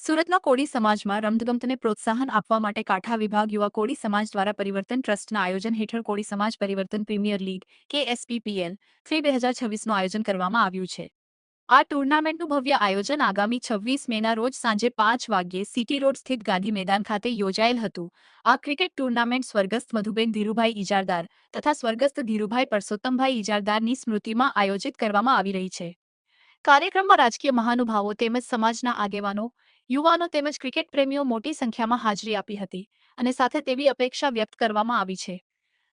સુરતના કોળી સમાજમાં રમતગમતને પ્રોત્સાહન આપવા માટે કાંઠા વિભાગ યુવા કોળી સમાજ દ્વારા પરિવર્તન ટ્રસ્ટના આયોજન હેઠળ કોળી સમાજ પરિવર્તન પ્રીમિયર લીગ KSPPL 2026નું આયોજન કરવામાં આવ્યું છે। આ ટુર્નામેન્ટનું ભવ્ય આયોજન આગામી 26 મેના રોજ સાંજે 5 વાગ્યે સિટી રોડ સ્થિત ગાંધી મેદાન ખાતે યોજાયેલ હતું। આ ક્રિકેટ ટુર્નામેન્ટ સ્વર્ગસ્થ મધુબેન ધીરુભાઈ ઇજારદાર તથા સ્વર્ગસ્થ ધીરુભાઈ પરસોત્તમભાઈ ઇજારદારની સ્મૃતિમાં આયોજિત કરવામાં આવી રહી છે। કાર્યક્રમમાં રાજકીય મહાનુભાવો તેમજ સમાજના આગેવાનો, યુવાનો તેમજ ક્રિકેટ પ્રેમીઓ મોટી સંખ્યામાં હાજરી આપી હતી અને સાથે તેવી અપેક્ષા વ્યક્ત કરવામાં આવી છે।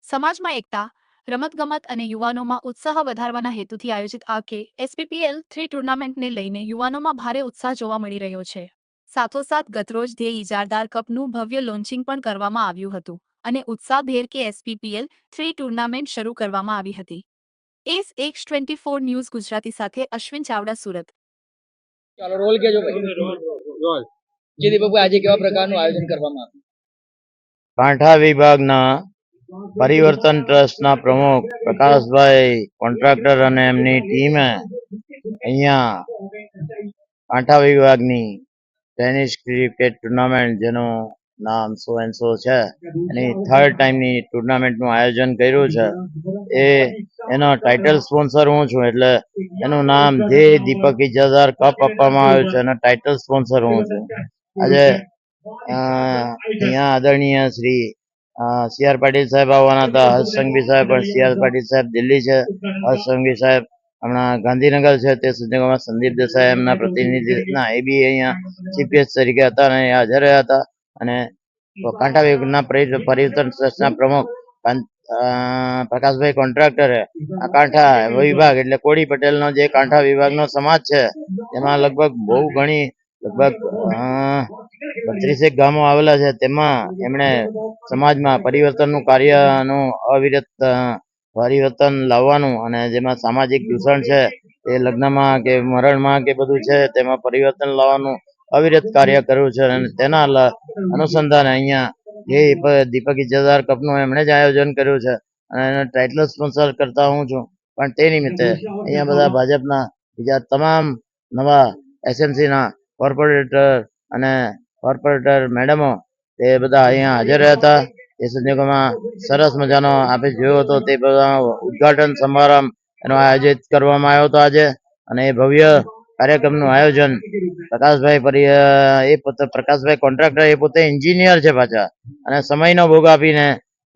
સમાજમાં એકતા, રમતગમત અને યુવાનોમાં ઉત્સાહ વધારવાના હેતુથી આયોજિત આ KSPPL 3 ટુર્નામેન્ટને લઈને યુવાનોમાં ભારે ઉત્સાહ જોવા મળી રહ્યો છે। સાથોસાથ ગતરોજ ધ્યેય ઇજારદાર કપનું ભવ્ય લોન્ચિંગ પણ કરવામાં આવ્યું હતું અને ઉત્સાહભેર KSPPL 3 ટુર્નામેન્ટ શરૂ કરવામાં આવી હતી। SX24 ન્યૂઝ ગુજરાતી સાથે અશ્વિન ચાવડા, સુરત। ચાલો રોલ કેજો ભાઈ રોલ જે દીપકભાઈ આજે કેવા પ્રકારનું આયોજન કરવામાં આવ્યું? કાંઠા વિભાગના પરિવર્તન ટ્રસ્ટના પ્રમુખ પ્રકાશભાઈ કોન્ટ્રાક્ટર અને એમની ટીમે અહીંયા કાંઠા વિભાગની ટેનિસ ક્રિકેટ ટુર્નામેન્ટ જેનું નામ સો એન્ડ સો છે એની 3rd ટાઈમની ટુર્નામેન્ટનું આયોજન કર્યું છે। એનો ટાઇટલ સ્પોન્સર હું છું, એટલે એનું નામ જે દીપક ઇજારદાર કપ આપવામાં આવ્યું છે એનો ટાઇટલ સ્પોન્સર હું છું। આજે અહીંયા આદરણીય શ્રી CR પાટીલ સાહેબ આવવાના હતા। હર્ષ સંઘવી સાહેબ પણ CR પાટીલ સાહેબ દિલ્હી છે, હર્ષ સંઘવી સાહેબ હમણાં ગાંધીનગર છે, તે સંજોગોમાં સંદીપ દેસાઈ એમના પ્રતિનિધિ ના એ બી અહીંયા ચીફ ગેસ્ટ તરીકે હતા અને હાજર રહ્યા હતા। અને કાંઠા વિભાગના પરિવર્તન ટ્રસ્ટના પ્રમુખ પ્રકાશભાઈ કોન્ટ્રાક્ટરે આ કાંઠા વિભાગ એટલે કોળી પટેલનો જે કાંઠા વિભાગનો સમાજ છે એમાં લગભગ બહુ ઘણી લગભગ 32 ગામો આવેલા છે, તેમાં એમણે સમાજમાં પરિવર્તનનું કાર્યનું અવિરત પરિવર્તન લાવવાનું અને જેમાં સામાજિક દૂષણ છે એ લગ્નમાં કે મરણમાં કે બધું છે તેમાં પરિવર્તન લાવવાનું અવિરત કાર્ય કર્યું છે અને તેના અનુસંધાને અહીંયા જે દીપક ઇજારદાર કપનું એમણે જ આયોજન કર્યું છે અને એનો ટાઇટલ સ્પોન્સર કરતા હું છું। પણ તે નિમિત્તે અહીંયા બધા ભાજપના બીજા તમામ નવા SMCના કોર્પોરેટર અને કોર્પોરેટર મેડમો તે બધા અહીંયા હાજર રહ્યા હતા। એ સંજોગોમાં સરસ મજાનો આપણે જોયો હતો તે બધા ઉદઘાટન સમારંભ એનો આયોજિત કરવામાં આવ્યો હતો આજે। અને એ ભવ્ય કાર્યક્રમનું આયોજન પ્રકાશભાઈ કોન્ટ્રાક્ટર એ પોતે એન્જિનિયર છે પાછા, અને સમયનો ભોગ આપીને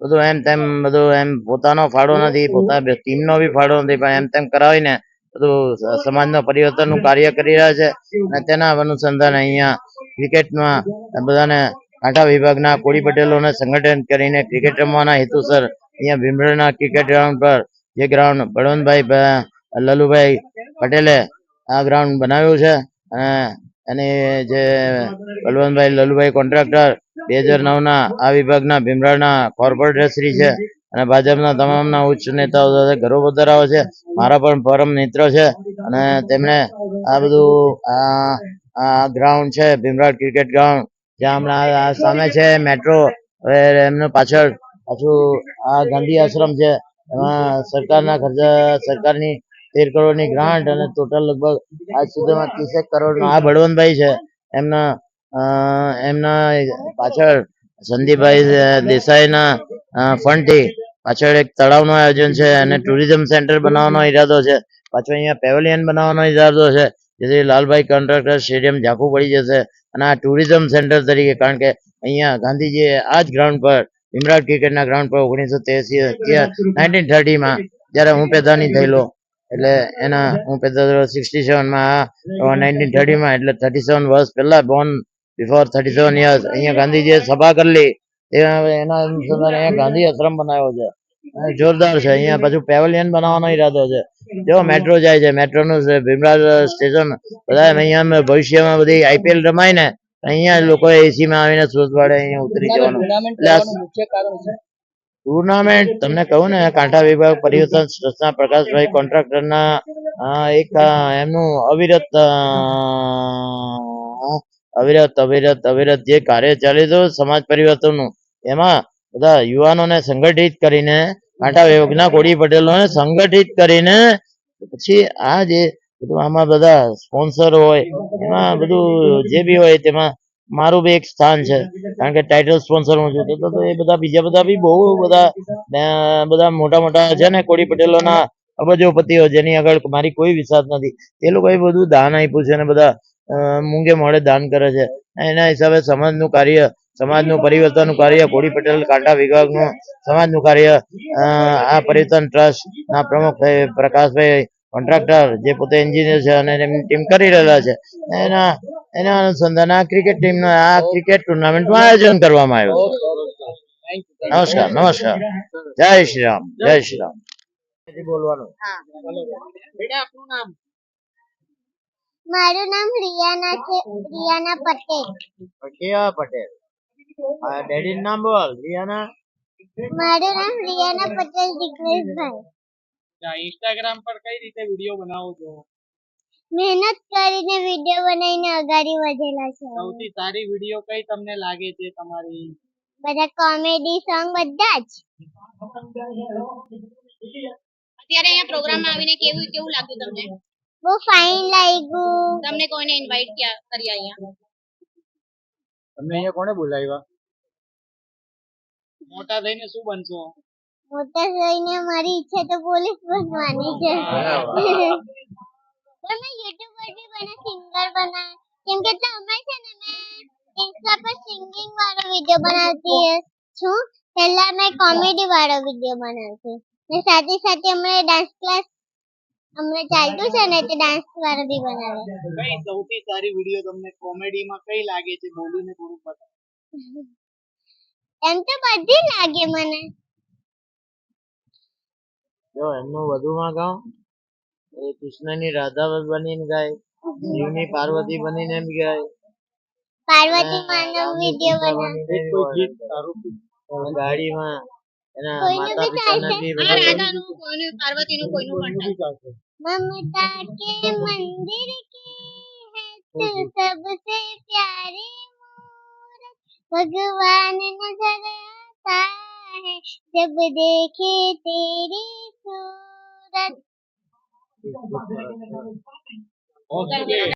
બધું એમ તેમ બધું એમ પોતાનો ફાળો નથી, પોતાના ટીમનો બી ફાળો નથી, પણ એમ તેમ કરાવીને બધું સમાજના પરિવર્તનનું કાર્ય કરી રહ્યા છે। અને તેના અનુસંધાને અહીંયા ક્રિકેટમાં બધાને કાંઠા વિભાગના કોળી પટેલોને સંગઠન કરીને ક્રિકેટ રમવાના હેતુસર અહીંયા ભીમરાના ક્રિકેટ ગ્રાઉન્ડ પર જે ગ્રાઉન્ડ બળવંતભાઈ લલુભાઈ પટેલે આ ગ્રાઉન્ડ બનાવ્યું છે અને એની જે બળવંતભાઈ લલુભાઈ કોન્ટ્રાક્ટર 2009ના આ વિભાગના ભીમરાના કોર્પોરેટર શ્રી છે અને ભાજપના તમામના ઉચ્ચ નેતાઓ સાથે ગૌરવ ધરાવે છે। મારા પણ પરમ મિત્ર છે અને તેમણે આ બધું આ ગ્રાઉન્ડ છે ભીમરાડ ક્રિકેટ ગ્રાઉન્ડ, જ્યાં હમણાં સામે છે મેટ્રો, એમનું પાછળ પાછું આ ગાંધી આશ્રમ છે, એમાં સરકારના ખર્ચા સરકારની 13 કરોડની ગ્રાન્ટ અને ટોટલ લગભગ આજ સુધીમાં 30 કરોડનો આ બળવંતભાઈ છે એમના પાછળ સંદીપભાઈ દેસાઈના ફંડથી પાછળ એક તળાવનું આયોજન છે અને ટુરિઝમ સેન્ટર બનાવવાનો ઈરાદો છે। પાછળ અહીંયા પેવેલિયન બનાવવાનો ઈરાદો છે, જેથી લાલભાઈ કોન્ટ્રાક્ટર સ્ટેડિયમ ઝાંખું પડી જશે અને આ ટુરિઝમ સેન્ટર તરીકે, કારણ કે અહીંયા ગાંધીજીએ આ જ ગ્રાઉન્ડ પર ભીમરાડ ક્રિકેટના ગ્રાઉન્ડ પર 1930માં જ્યારે હું પેદા નહીં થયેલો, એટલે હું પેદા થયેલો 67માં, 1930માં, એટલે 37 વર્ષ પહેલા, બોર્ન બિફોર 37 યર્સ, અહીંયા ગાંધીજીએ સભા કરેલી, એના અનુસંધાને અહીંયા ગાંધી આશ્રમ બનાવ્યો છે, જોરદાર છે। અહીંયા પાછું પેવેલિયન બનાવવાનો ઈરાદો છે, જો મેટ્રો જાય છે, મેટ્રોનું ભીમરાડ સ્ટેશન, બધા અહીંયા ભવિષ્યમાં બધી IPL રમાય ને અહીંયા લોકો એસીમાં આવીને સુરત વાળે અહીંયા ઉતરી જવાનું। ટુર્નામેન્ટ તમને કહું ને, કાંઠા વિભાગ પરિવર્તન ટ્રસ્ટના પ્રકાશભાઈ કોન્ટ્રાક્ટરના એક એમનું અવિરત જે કાર્ય ચાલી હતું સમાજ પરિવર્તનનું, એમાં બધા યુવાનોને સંગઠિત કરીને, કાંઠા વિભાગના કોળી પટેલોને સંગઠિત કરીને પછી આ જે બધું આમાં બધા સ્પોન્સર હોય એમાં બધું જે બી હોય તેમાં મારું બી એક સ્થાન છે, કારણ કે ટાઇટલ સ્પોન્સર હું છું. તો એ બધા બીજા બધા બી બહુ બધા બધા મોટા મોટા છે ને કોળી પટેલોના અબજોપતિઓ જેની આગળ મારી કોઈ વિશ્વાસ નથી, તે લોકોએ બધું દાન આપ્યું છે અને બધા મૂંગે મોડે દાન કરે છે. એના હિસાબે સમાજનું કાર્ય, સમાજનું પરિવર્તનનું કાર્ય, કોળી પટેલ કાંટા વિભાગનું સમાજનું કાર્ય આ પરિવર્તન ટ્રસ્ટ ના પ્રમુખ પ્રકાશભાઈ કોન્ટ્રાક્ટર જે પોતે એન્જિનિયર છે અને એમની ટીમ કરી રહેલા છે, એના એના અનુસંધાને આ ક્રિકેટ ટીમનું આ ક્રિકેટ ટુર્નામેન્ટનું આયોજન કરવામાં આવ્યું. Thank you. નમસ્કાર નમસ્કાર, જય શ્રી રામ, જય શ્રી રામ. બોલવાનું. બેટા આપનું નામ? મારું નામ રિયાના છે, રિયાના પટેલ. કેવા પટેલ? ડેડી નું નામ બોલ. રિયાના. મારું નામ રિયાના પટેલ દિગ્નેશભાઈ. ઇન્સ્ટાગ્રામ પર કઈ રીતે વિડીયો બનાવો છો? મહેનત કરીને વિડીયો બનાવીને અગાડી વધેલા છે. સૌથી સારી વિડીયો કઈ તમને લાગે છે તમારી? બધા કોમેડી સોંગ બધા જ. અત્યારે અહીંયા પ્રોગ્રામમાં આવીને કેવું કેવું લાગ્યું તમને? બહુ ફાઇન લાગ્યું. તમને કોઈને ઇન્વાઇટ કરી અહીંયા? તમને અહીંયા કોણે બોલાવ્યા? મોટા થઈને શું બનશો? મોટા થઈને મારી ઈચ્છા તો પોલીસ બનવાની છે. પણ મેં યુટ્યુબ પર બી બને સિંગર બના, કેમ કે તમે છે ને મેં ઇન્સ્ટા પર સિંગિંગ વાળો વિડીયો બનાવતી છું. પહેલા મેં કોમેડી વાળો વિડીયો બનાવતી ને સાથે સાથે હમણાં ડાન્સ ક્લાસ હમણાં ચાલતું છે ને તે ડાન્સ વાળો બી બનાવે. કઈ સૌથી સારી વિડીયો તમને કોમેડીમાં કઈ લાગે છે? બોલીને થોડું બતાવો. એમ તો બધી લાગે મને. જો એમનું વધુમાં ગાઉં, એ કૃષ્ણની રાધા બનીને ગાય, શિવની પાર્વતી બનીને એમ ગાય, પાર્વતી માનો વિડીયો બનાવે. ગાડીમાં એના કોઈનું માતા બી પિતાને ચાલશે. બી આ રાધાનું કોઈનું, પાર્વતીનું કોઈનું પણ ચાલશે. ममता के मंदिर की है तू सबसे प्यारी मूरत, भगवान नजर आता है जब देखे तेरी सूरत. ઓકે.